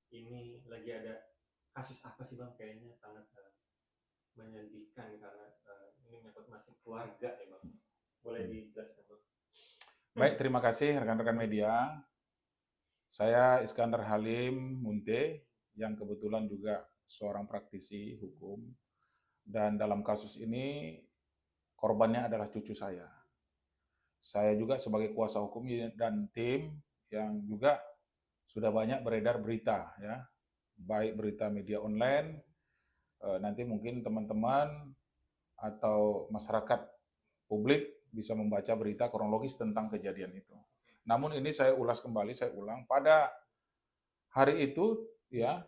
ini lagi ada kasus apa sih Bang? Kayaknya sangat menyedihkan karena ini menyangkut masih keluarga ya Bang. Boleh dijelaskan Bang? Baik, terima kasih rekan-rekan media. Saya Iskandar Halim Munte, yang kebetulan juga seorang praktisi hukum. Dan dalam kasus ini, korbannya adalah cucu saya. Saya juga sebagai kuasa hukum dan tim yang juga sudah banyak beredar berita, ya, baik berita media online, nanti mungkin teman-teman atau masyarakat publik bisa membaca berita kronologis tentang kejadian itu. Namun ini saya ulas kembali, saya ulang, pada hari itu ya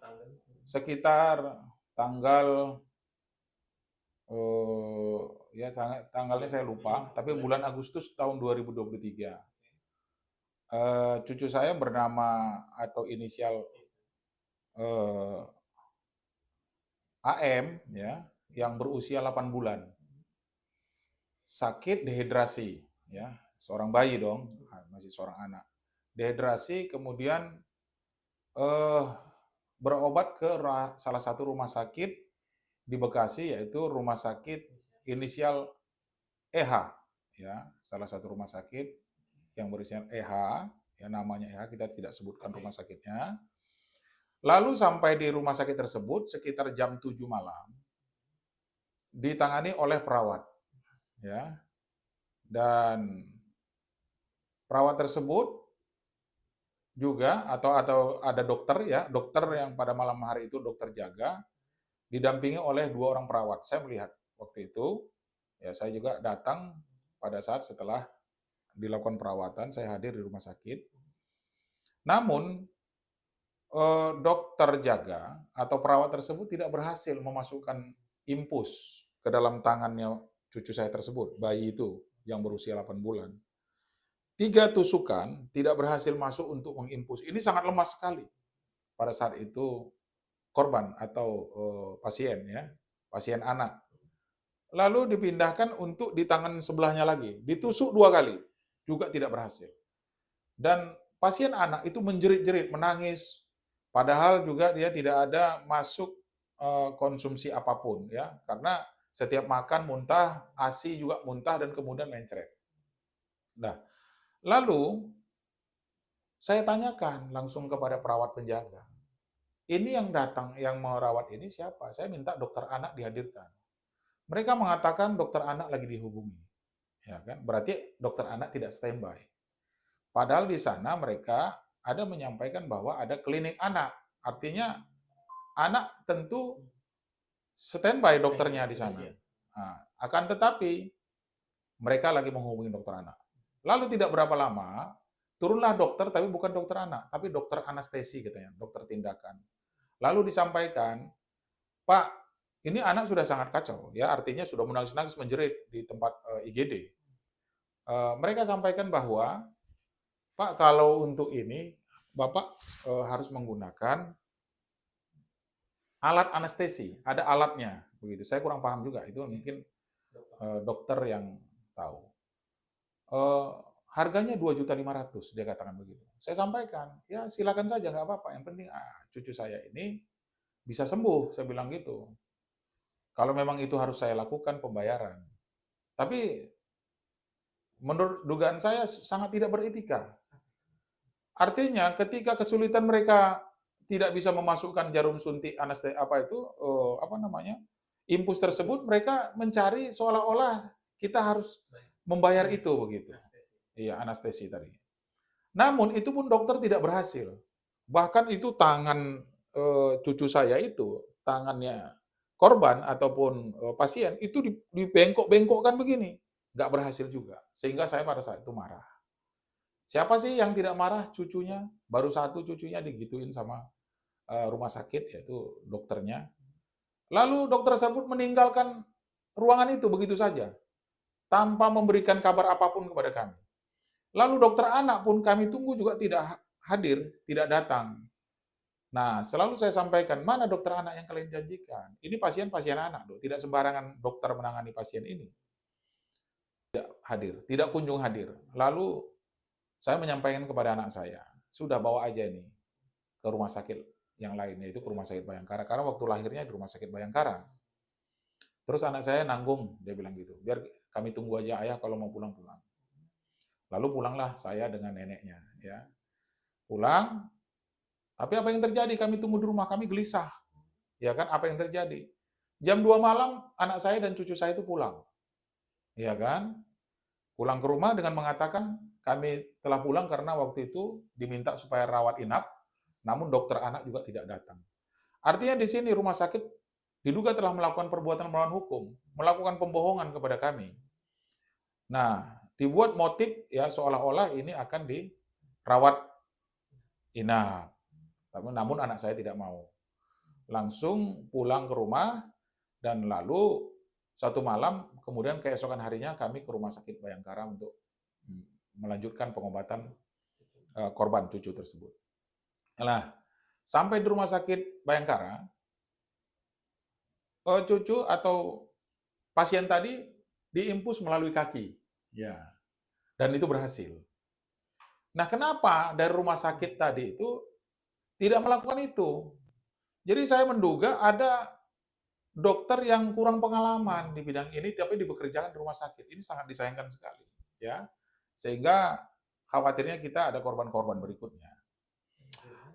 sekitar tanggal ya tanggalnya saya lupa, tapi bulan Agustus tahun 2023. Cucu saya bernama atau inisial AM ya, yang berusia 8 bulan. Sakit dehidrasi ya, seorang bayi dong, masih seorang anak. Dehidrasi kemudian eh berobat ke salah satu rumah sakit di Bekasi, yaitu Rumah Sakit Inisial EH, ya, salah satu rumah sakit yang berinisial EH, ya namanya EH, kita tidak sebutkan rumah sakitnya. Lalu sampai di rumah sakit tersebut sekitar jam 7 malam, ditangani oleh perawat, ya, dan perawat tersebut juga atau ada dokter ya, dokter yang pada malam hari itu dokter jaga, didampingi oleh 2 orang perawat. Saya melihat waktu itu, ya saya juga datang pada saat setelah dilakukan perawatan, saya hadir di rumah sakit. Namun, dokter jaga atau perawat tersebut tidak berhasil memasukkan infus ke dalam tangannya cucu saya tersebut, bayi itu yang berusia 8 bulan. 3 tusukan tidak berhasil masuk untuk menginfus. Ini sangat lemah sekali pada saat itu korban atau pasien ya, pasien anak. Lalu dipindahkan untuk di tangan sebelahnya lagi, ditusuk 2 kali, juga tidak berhasil. Dan pasien anak itu menjerit-jerit, menangis, padahal juga dia tidak ada masuk konsumsi apapun ya, karena setiap makan muntah, ASI juga muntah dan kemudian mencret. Nah, lalu saya tanyakan langsung kepada perawat penjaga, ini yang datang, yang merawat ini siapa? Saya minta dokter anak dihadirkan. Mereka mengatakan dokter anak lagi dihubungi, ya kan? Berarti dokter anak tidak standby. Padahal di sana mereka ada menyampaikan bahwa ada klinik anak. Artinya anak tentu standby dokternya di sana. Nah, akan tetapi mereka lagi menghubungi dokter anak. Lalu tidak berapa lama, turunlah dokter, tapi bukan dokter anak, tapi dokter anestesi katanya, dokter tindakan. Lalu disampaikan, Pak, ini anak sudah sangat kacau, ya artinya sudah menangis-nangis menjerit di tempat IGD. Mereka sampaikan bahwa, Pak, kalau untuk ini Bapak harus menggunakan alat anestesi, ada alatnya, begitu. Saya kurang paham juga, itu mungkin dokter yang tahu. Eh, Harganya 2.500.000, dia katakan begitu. Saya sampaikan, ya silakan saja, nggak apa-apa. Yang penting cucu saya ini bisa sembuh, saya bilang gitu. Kalau memang itu harus saya lakukan pembayaran. Tapi menurut dugaan saya sangat tidak beretika. Artinya ketika kesulitan mereka tidak bisa memasukkan jarum suntik anestesi apa itu apa namanya? Impus tersebut, mereka mencari seolah-olah kita harus membayar itu begitu. Iya, anestesi tadi. Namun itu pun dokter tidak berhasil. Bahkan itu tangan cucu saya itu, tangannya korban ataupun pasien itu dibengkok-bengkokkan begini, nggak berhasil juga. Sehingga saya pada saat itu marah. Siapa sih yang tidak marah cucunya? Baru satu cucunya digituin sama rumah sakit, yaitu dokternya. Lalu dokter tersebut meninggalkan ruangan itu begitu saja, tanpa memberikan kabar apapun kepada kami. Lalu dokter anak pun kami tunggu juga tidak hadir, tidak datang. Nah, selalu saya sampaikan, mana dokter anak yang kalian janjikan? Ini pasien-pasien anak, Dok. Tidak sembarangan dokter menangani pasien ini. Hadir, tidak kunjung hadir. Lalu saya menyampaikan kepada anak saya, sudah bawa aja ini ke rumah sakit yang lain, yaitu ke Rumah Sakit Bayangkara. Karena waktu lahirnya di Rumah Sakit Bayangkara. Terus anak saya nanggung, dia bilang gitu. Biar kami tunggu aja ayah kalau mau pulang-pulang. Lalu pulanglah saya dengan neneknya. Ya. Pulang, tapi apa yang terjadi? Kami tunggu di rumah, kami gelisah. Ya kan, apa yang terjadi? Jam 2 malam, anak saya dan cucu saya itu pulang. Ya kan? Pulang ke rumah dengan mengatakan, kami telah pulang karena waktu itu diminta supaya rawat inap, namun dokter anak juga tidak datang. Artinya di sini rumah sakit diduga telah melakukan perbuatan melawan hukum, melakukan pembohongan kepada kami. Nah, dibuat motif ya seolah-olah ini akan dirawat inap. Namun anak saya tidak mau. Langsung pulang ke rumah dan lalu satu malam, kemudian keesokan harinya kami ke Rumah Sakit Bayangkara untuk melanjutkan pengobatan korban cucu tersebut. Nah, sampai di Rumah Sakit Bayangkara, cucu atau pasien tadi diinfus melalui kaki. Ya. Dan itu berhasil. Nah, kenapa dari rumah sakit tadi itu tidak melakukan itu? Jadi saya menduga ada dokter yang kurang pengalaman di bidang ini, tapi dipekerjakan di rumah sakit. Ini sangat disayangkan sekali, ya. Sehingga khawatirnya kita ada korban-korban berikutnya.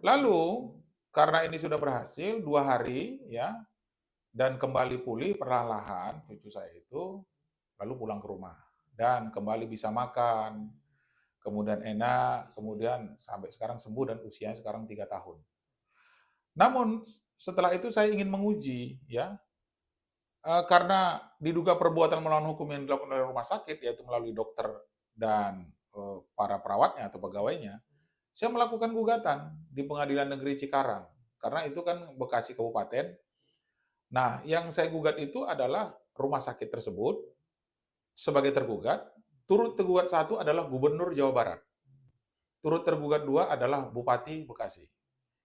Lalu karena ini sudah berhasil 2 hari, ya, dan kembali pulih perlahan cucu saya itu, lalu pulang ke rumah dan kembali bisa makan, kemudian enak, kemudian sampai sekarang sembuh dan usianya sekarang 3 tahun. Namun setelah itu saya ingin menguji, ya, karena diduga perbuatan melawan hukum yang dilakukan oleh rumah sakit, yaitu melalui dokter dan para perawatnya atau pegawainya, saya melakukan gugatan di Pengadilan Negeri Cikarang, karena itu kan Bekasi Kabupaten. Nah, yang saya gugat itu adalah rumah sakit tersebut sebagai tergugat, turut tergugat satu adalah Gubernur Jawa Barat, turut tergugat 2 adalah Bupati Bekasi,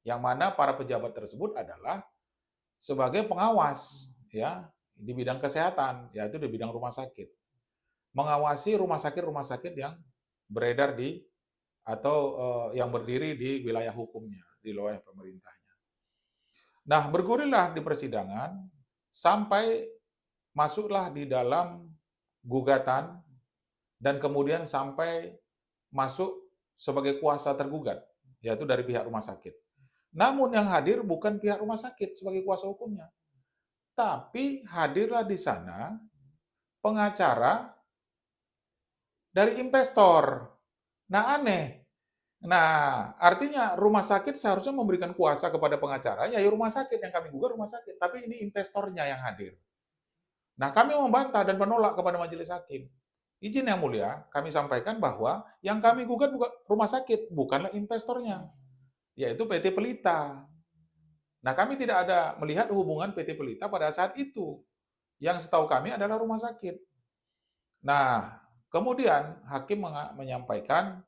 yang mana para pejabat tersebut adalah sebagai pengawas, ya, di bidang kesehatan, yaitu di bidang rumah sakit. Mengawasi rumah sakit yang beredar di atau yang berdiri di wilayah hukumnya, di wilayah pemerintahnya. Nah, bergulirlah di persidangan sampai masuklah di dalam gugatan dan kemudian sampai masuk sebagai kuasa tergugat, yaitu dari pihak rumah sakit. Namun yang hadir bukan pihak rumah sakit sebagai kuasa hukumnya, tapi hadirlah di sana pengacara dari investor. Nah, aneh. Nah, artinya rumah sakit seharusnya memberikan kuasa kepada pengacara, ya rumah sakit yang kami gugat rumah sakit, tapi ini investornya yang hadir. Nah, kami membantah dan menolak kepada majelis hakim. Izin yang mulia, kami sampaikan bahwa yang kami gugat bukan rumah sakit, bukanlah investornya, yaitu PT Pelita. Nah, kami tidak ada melihat hubungan PT Pelita pada saat itu. Yang setahu kami adalah rumah sakit. Nah, kemudian hakim menyampaikan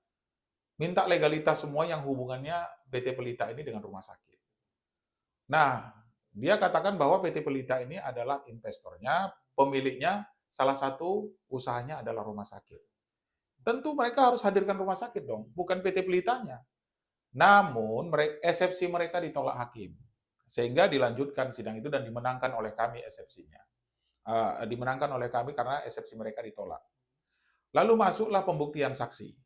minta legalitas semua yang hubungannya PT Pelita ini dengan rumah sakit. Nah, dia katakan bahwa PT Pelita ini adalah investornya, pemiliknya, salah satu usahanya adalah rumah sakit. Tentu mereka harus hadirkan rumah sakit dong, bukan PT Pelitanya. Namun, eksepsi mereka ditolak hakim. Sehingga dilanjutkan sidang itu dan dimenangkan oleh kami eksepsinya. Dimenangkan oleh kami karena eksepsi mereka ditolak. Lalu masuklah pembuktian saksi.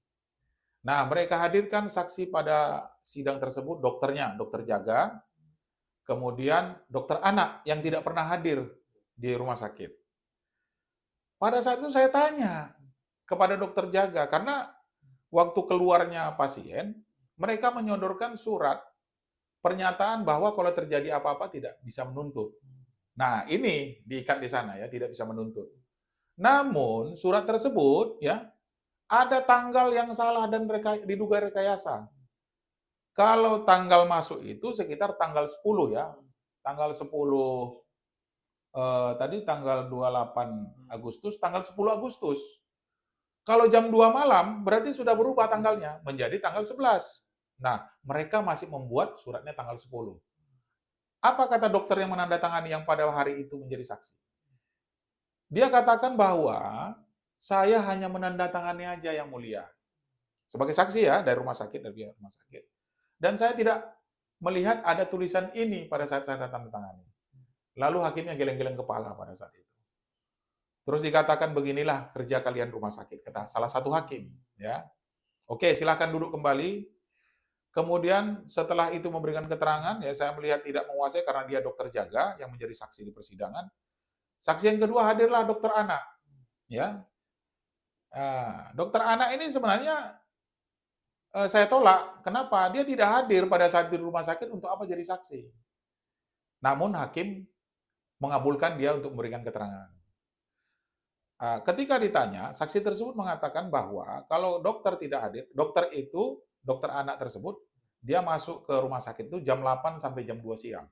Nah, mereka hadirkan saksi pada sidang tersebut, dokternya, dokter jaga, kemudian dokter anak yang tidak pernah hadir di rumah sakit. Pada saat itu saya tanya kepada dokter jaga, karena waktu keluarnya pasien, mereka menyodorkan surat pernyataan bahwa kalau terjadi apa-apa tidak bisa menuntut. Nah, ini diikat di sana ya, tidak bisa menuntut. Namun, surat tersebut ya ada tanggal yang salah dan diduga rekayasa. Kalau tanggal masuk itu sekitar tanggal 10 ya. Tanggal 10 tadi tanggal 28 Agustus, tanggal 10 Agustus. Kalau jam 2 malam berarti sudah berubah tanggalnya menjadi tanggal 11. Nah, mereka masih membuat suratnya tanggal 10. Apa kata dokter yang menandatangani yang pada hari itu menjadi saksi? Dia katakan bahwa saya hanya menandatangani aja yang mulia. Sebagai saksi ya, dari rumah sakit, dari pihak rumah sakit. Dan saya tidak melihat ada tulisan ini pada saat saya tanda tangani. Lalu hakimnya geleng-geleng kepala pada saat itu. Terus dikatakan beginilah kerja kalian rumah sakit, kata salah satu hakim. Ya, oke, silahkan duduk kembali. Kemudian setelah itu memberikan keterangan, ya saya melihat tidak menguasai karena dia dokter jaga yang menjadi saksi di persidangan. Saksi yang kedua hadirlah dokter anak. Ya, dokter anak ini sebenarnya saya tolak. Kenapa? Dia tidak hadir pada saat di rumah sakit untuk apa jadi saksi. Namun hakim mengabulkan dia untuk memberikan keterangan. Ketika ditanya, saksi tersebut mengatakan bahwa kalau dokter tidak hadir, dokter anak tersebut, dia masuk ke rumah sakit itu jam 8 sampai jam 2 siang.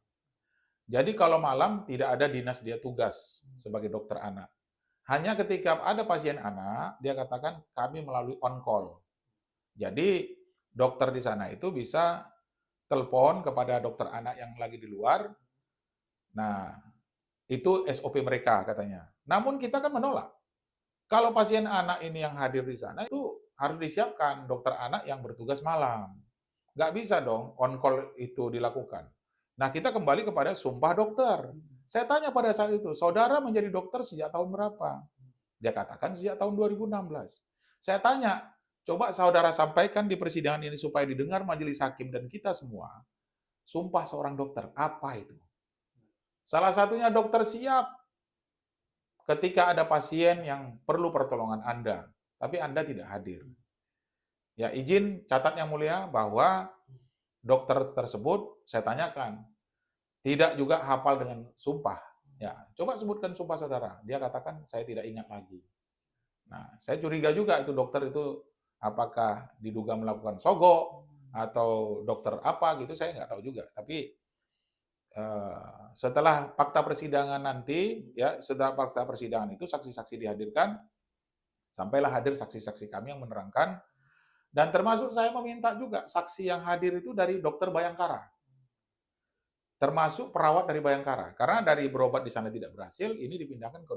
Jadi kalau malam tidak ada dinas dia tugas sebagai dokter anak. Hanya ketika ada pasien anak, dia katakan kami melalui on call. Jadi dokter di sana itu bisa telepon kepada dokter anak yang lagi di luar. Nah, itu SOP mereka katanya. Namun kita kan menolak. Kalau pasien anak ini yang hadir di sana itu harus disiapkan dokter anak yang bertugas malam. Nggak bisa dong on call itu dilakukan. Nah, kita kembali kepada sumpah dokter. Saya tanya pada saat itu, saudara menjadi dokter sejak tahun berapa? Dia katakan sejak tahun 2016. Saya tanya, coba saudara sampaikan di persidangan ini supaya didengar majelis hakim dan kita semua. Sumpah seorang dokter, apa itu? Salah satunya dokter siap ketika ada pasien yang perlu pertolongan Anda, tapi Anda tidak hadir. Ya, izin catat yang mulia bahwa dokter tersebut saya tanyakan, tidak juga hafal dengan sumpah. Ya, coba sebutkan sumpah saudara. Dia katakan saya tidak ingat lagi. Nah, saya curiga juga itu dokter itu apakah diduga melakukan sogok atau dokter apa gitu, saya nggak tahu juga. Tapi setelah fakta persidangan nanti, ya setelah fakta persidangan itu saksi-saksi dihadirkan, sampailah hadir saksi-saksi kami yang menerangkan, dan termasuk saya meminta juga saksi yang hadir itu dari dokter Bayangkara, termasuk perawat dari Bayangkara, karena dari berobat di sana tidak berhasil, ini dipindahkan ke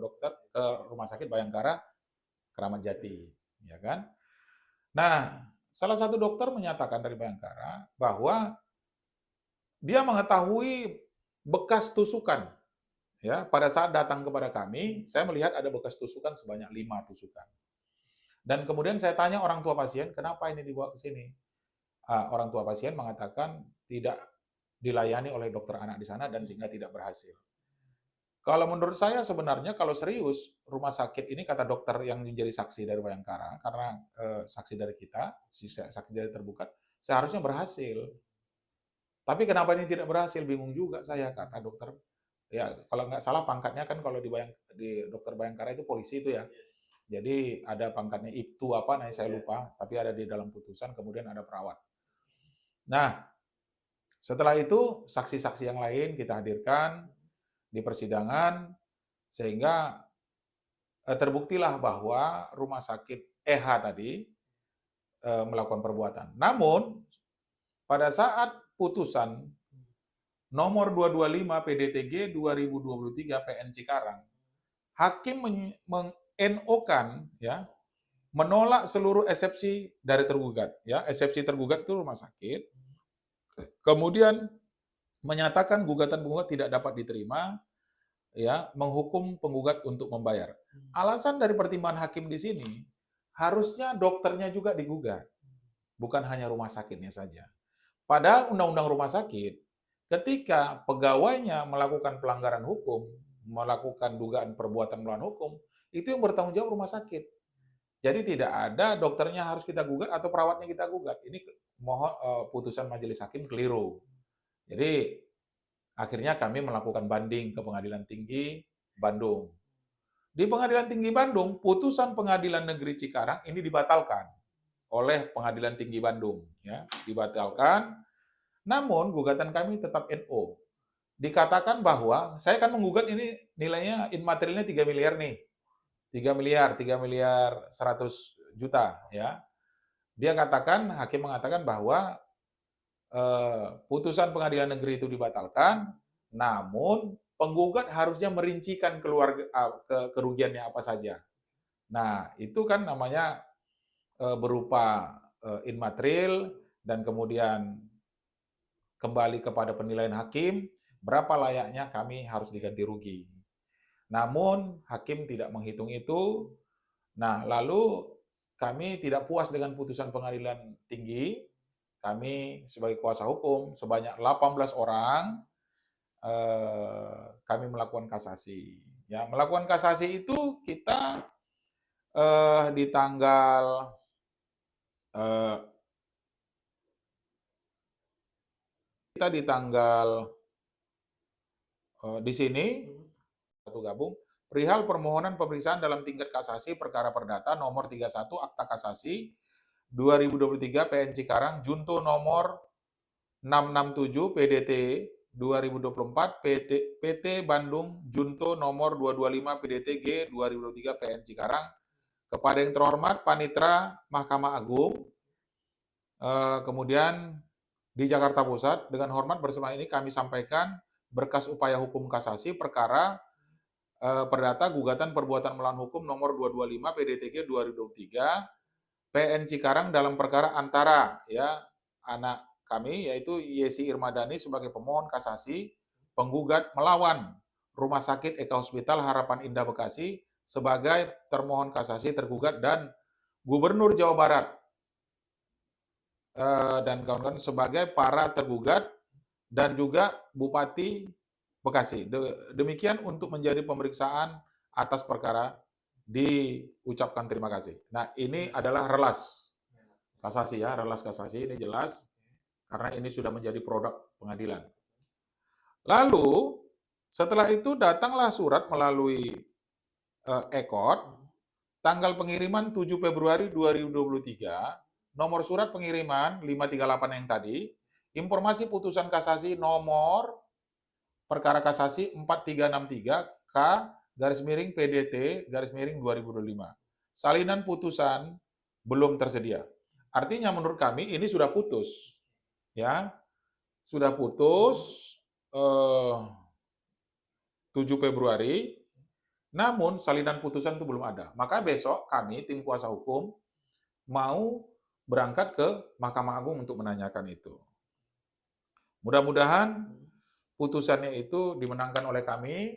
rumah sakit Bayangkara Keramat Jati, ya kan? Nah, salah satu dokter menyatakan dari Bayangkara bahwa dia mengetahui bekas tusukan. Ya, pada saat datang kepada kami, saya melihat ada bekas tusukan sebanyak 5 tusukan. Dan kemudian saya tanya orang tua pasien, kenapa ini dibawa ke sini? Orang tua pasien mengatakan tidak dilayani oleh dokter anak di sana dan sehingga tidak berhasil. Kalau menurut saya sebenarnya kalau serius rumah sakit ini kata dokter yang menjadi saksi dari Bayangkara, karena saksi dari kita, saksi dari terbuka, seharusnya berhasil. Tapi kenapa ini tidak berhasil? Bingung juga saya, kata dokter. Ya, kalau nggak salah pangkatnya kan kalau di dokter Bayangkara itu polisi itu ya. Jadi ada pangkatnya Ibtu apa, nah saya lupa, tapi ada di dalam putusan, kemudian ada perawat. Nah, setelah itu saksi-saksi yang lain kita hadirkan di persidangan, sehingga terbuktilah bahwa rumah sakit EH tadi melakukan perbuatan. Namun, pada saat putusan nomor 225 PDTG 2023 PN Cikarang, hakim meng-NO-kan ya, menolak seluruh eksepsi dari tergugat ya. Eksepsi tergugat itu rumah sakit. Kemudian menyatakan gugatan penggugat tidak dapat diterima, ya, menghukum penggugat untuk membayar. Alasan dari pertimbangan hakim di sini, harusnya dokternya juga digugat, bukan hanya rumah sakitnya saja. Padahal undang-undang rumah sakit, ketika pegawainya melakukan pelanggaran hukum, melakukan dugaan perbuatan melawan hukum, itu yang bertanggung jawab rumah sakit. Jadi tidak ada dokternya harus kita gugat atau perawatnya kita gugat. Ini mohon putusan majelis hakim keliru. Jadi akhirnya kami melakukan banding ke Pengadilan Tinggi Bandung. Di Pengadilan Tinggi Bandung, putusan Pengadilan Negeri Cikarang ini dibatalkan oleh Pengadilan Tinggi Bandung, ya, dibatalkan. Namun gugatan kami tetap NO. Dikatakan bahwa saya akan menggugat ini nilainya inmaterialnya 3 miliar nih. 3 miliar 100 juta, ya. Dia katakan, hakim mengatakan bahwa putusan pengadilan negeri itu dibatalkan, namun penggugat harusnya merincikan kerugiannya apa saja. Nah, itu kan namanya berupa inmaterial dan kemudian kembali kepada penilaian hakim, berapa layaknya kami harus diganti rugi. Namun hakim tidak menghitung itu. Nah, lalu kami tidak puas dengan putusan pengadilan tinggi. Kami sebagai kuasa hukum sebanyak 18 orang kami melakukan kasasi. Ya, melakukan kasasi itu kita di tanggal di sini satu gabung perihal permohonan pemeriksaan dalam tingkat kasasi perkara perdata nomor 31 Akta Kasasi 2023 PN Cikarang Junto nomor 667 PDT 2024 PT Bandung Junto nomor 225 PDT G 2023 PN Cikarang kepada yang terhormat Panitera Mahkamah Agung, kemudian di Jakarta Pusat, dengan hormat bersama ini kami sampaikan berkas upaya hukum kasasi perkara perdata gugatan perbuatan melawan hukum nomor 225 PDTG 2023 PN Cikarang dalam perkara antara ya anak kami yaitu Yesi Irmadani sebagai pemohon kasasi penggugat melawan Rumah Sakit Eka Hospital Harapan Indah Bekasi sebagai termohon kasasi tergugat dan Gubernur Jawa Barat dan kawan-kawan sebagai para tergugat dan juga Bupati Bekasi. Demikian untuk menjadi pemeriksaan atas perkara diucapkan terima kasih. Nah, ini adalah relas kasasi ya, relas kasasi ini jelas karena ini sudah menjadi produk pengadilan. Lalu setelah itu datanglah surat melalui EKOT tanggal pengiriman 7 Februari 2023, nomor surat pengiriman 538 yang tadi, informasi putusan kasasi nomor perkara kasasi 4363 K garis miring PDT garis miring 2025. Salinan putusan belum tersedia. Artinya menurut kami ini sudah putus. Ya. Sudah putus 7 Februari. Namun salinan putusan itu belum ada. Maka besok kami tim kuasa hukum mau berangkat ke Mahkamah Agung untuk menanyakan itu. Mudah-mudahan putusannya itu dimenangkan oleh kami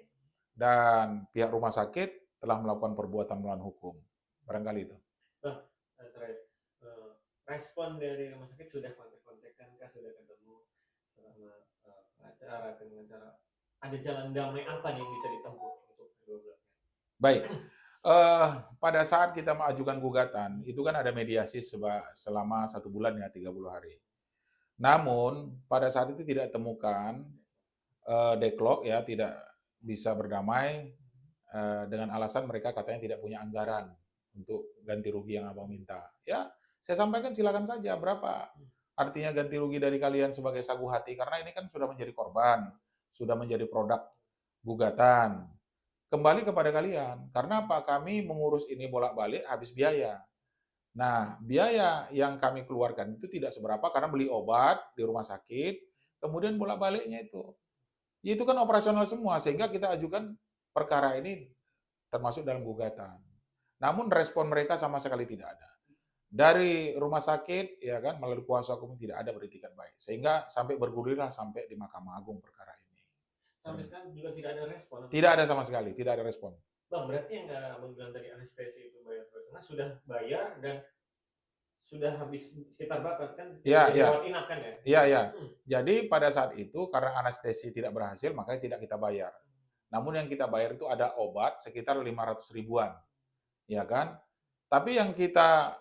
dan pihak rumah sakit telah melakukan perbuatan melawan hukum. Barangkali itu. Respon dari rumah sakit sudah kontak-kontakan kah, sudah ketemu selama pengacara dengan cara ada jalan damai apa nih yang bisa ditempuh untuk kedua belah? Baik, pada saat kita mengajukan gugatan, itu kan ada mediasi selama 1 bulan ya, 30 hari. Namun, pada saat itu tidak temukan deadlock ya, tidak bisa berdamai dengan alasan mereka katanya tidak punya anggaran untuk ganti rugi yang abang minta. Ya, saya sampaikan silakan saja berapa. Artinya ganti rugi dari kalian sebagai sagu hati, karena ini kan sudah menjadi korban, sudah menjadi produk gugatan. Kembali kepada kalian. Karena apa? Kami mengurus ini bolak-balik habis biaya. Nah, biaya yang kami keluarkan itu tidak seberapa karena beli obat di rumah sakit, kemudian bolak-baliknya itu. Itu kan operasional semua, sehingga kita ajukan perkara ini termasuk dalam gugatan. Namun respon mereka sama sekali tidak ada. Dari rumah sakit, ya kan, melalui kuasa hukum tidak ada beritikat baik. Sehingga sampai bergulirlah sampai di Mahkamah Agung perkara ini. Sampai sekarang juga tidak ada respon? Tidak ada sama sekali, tidak ada respon. Bang, berarti yang Abang bilang tadi anestesi itu bayar karena sudah bayar dan sudah habis sekitar berapa kan? Iya, iya. Rawat inap kan ya? Iya, iya. Jadi pada saat itu karena anestesi tidak berhasil, makanya tidak kita bayar. Namun yang kita bayar itu ada obat sekitar 500 ribuan. Ya kan? Tapi yang kita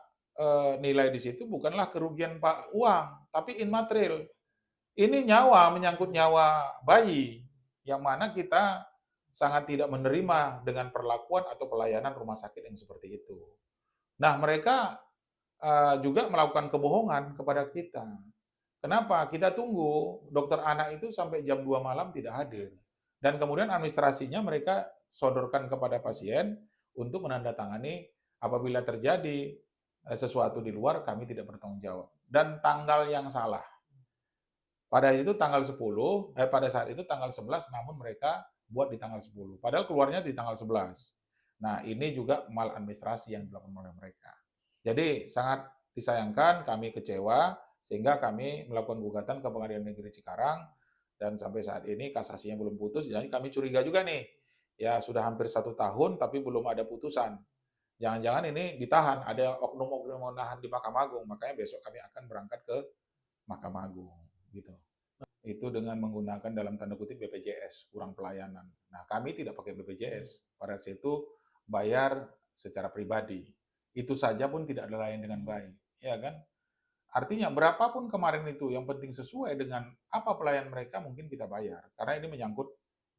nilai di situ bukanlah kerugian Pak uang, tapi immaterial. Ini nyawa, menyangkut nyawa bayi, yang mana kita sangat tidak menerima dengan perlakuan atau pelayanan rumah sakit yang seperti itu. Nah, mereka juga melakukan kebohongan kepada kita. Kenapa? Kita tunggu dokter anak itu sampai jam 2 malam tidak hadir. Dan kemudian administrasinya mereka sodorkan kepada pasien untuk menandatangani apabila terjadi sesuatu di luar, kami tidak bertanggung jawab. Dan tanggal yang salah. Pada itu tanggal 10, pada saat itu tanggal 11, namun mereka buat di tanggal 10. Padahal keluarnya di tanggal 11. Nah, ini juga maladministrasi yang dilakukan oleh mereka. Jadi sangat disayangkan, kami kecewa Sehingga kami melakukan gugatan ke Pengadilan Negeri Cikarang, dan sampai saat ini kasasinya belum putus, jadi kami curiga juga nih, ya sudah hampir 1 tahun tapi belum ada putusan. Jangan-jangan ini ditahan, ada oknum-oknum yang menahan di Mahkamah Agung, makanya besok kami akan berangkat ke Mahkamah Agung, gitu. Itu dengan menggunakan dalam tanda kutip BPJS, kurang pelayanan. Nah, kami tidak pakai BPJS, pada saat itu bayar secara pribadi. Itu saja pun tidak ada layan dengan baik, ya kan? Artinya berapapun kemarin itu, yang penting sesuai dengan apa pelayan mereka mungkin kita bayar. Karena ini menyangkut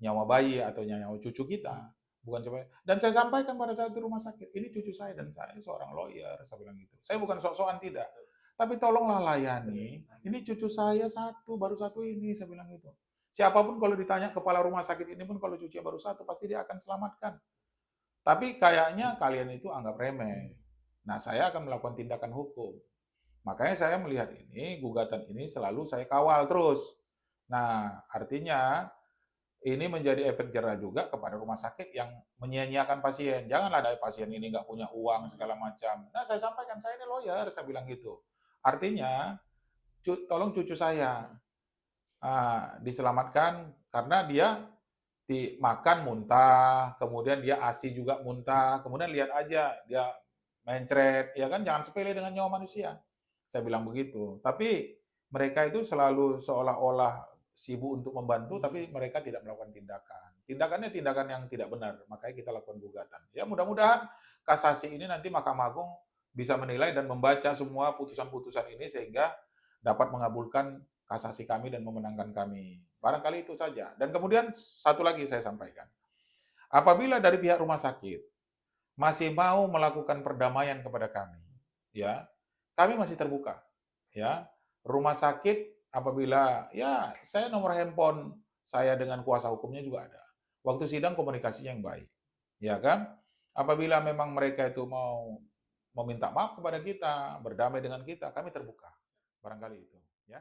nyawa bayi atau nyawa cucu kita. Bukan cuma, dan saya sampaikan pada saat di rumah sakit, ini cucu saya dan saya seorang lawyer, saya bilang gitu. Saya bukan sok-sokan tidak. Tapi tolonglah layani, ini cucu saya satu, baru satu ini, saya bilang gitu. Siapapun kalau ditanya kepala rumah sakit ini pun kalau cucunya baru satu, pasti dia akan selamatkan. Tapi kayaknya kalian itu anggap remeh. Nah, saya akan melakukan tindakan hukum. Makanya saya melihat ini, gugatan ini selalu saya kawal terus. Nah, artinya ini menjadi efek jerah juga kepada rumah sakit yang menyia-nyiakan pasien. Janganlah ada pasien ini nggak punya uang segala macam. Nah, saya sampaikan, saya ini lawyer, saya bilang gitu. Artinya, tolong cucu saya diselamatkan karena dia makan muntah, kemudian dia ASI juga muntah, kemudian lihat aja dia mencret, ya kan, jangan sepele dengan nyawa manusia. Saya bilang begitu. Tapi mereka itu selalu seolah-olah sibuk untuk membantu, tapi mereka tidak melakukan tindakan. Tindakannya tindakan yang tidak benar, makanya kita lakukan gugatan. Ya mudah-mudahan kasasi ini nanti Mahkamah Agung bisa menilai dan membaca semua putusan-putusan ini sehingga dapat mengabulkan kasasi kami dan memenangkan kami. Barangkali itu saja. Dan kemudian satu lagi saya sampaikan. Apabila dari pihak rumah sakit masih mau melakukan perdamaian kepada kami, ya, kami masih terbuka, ya. Rumah sakit apabila ya saya nomor handphone saya dengan kuasa hukumnya juga ada. Waktu sidang komunikasinya yang baik, ya kan? Apabila memang mereka itu mau meminta maaf kepada kita, berdamai dengan kita, kami terbuka. Barangkali itu, ya.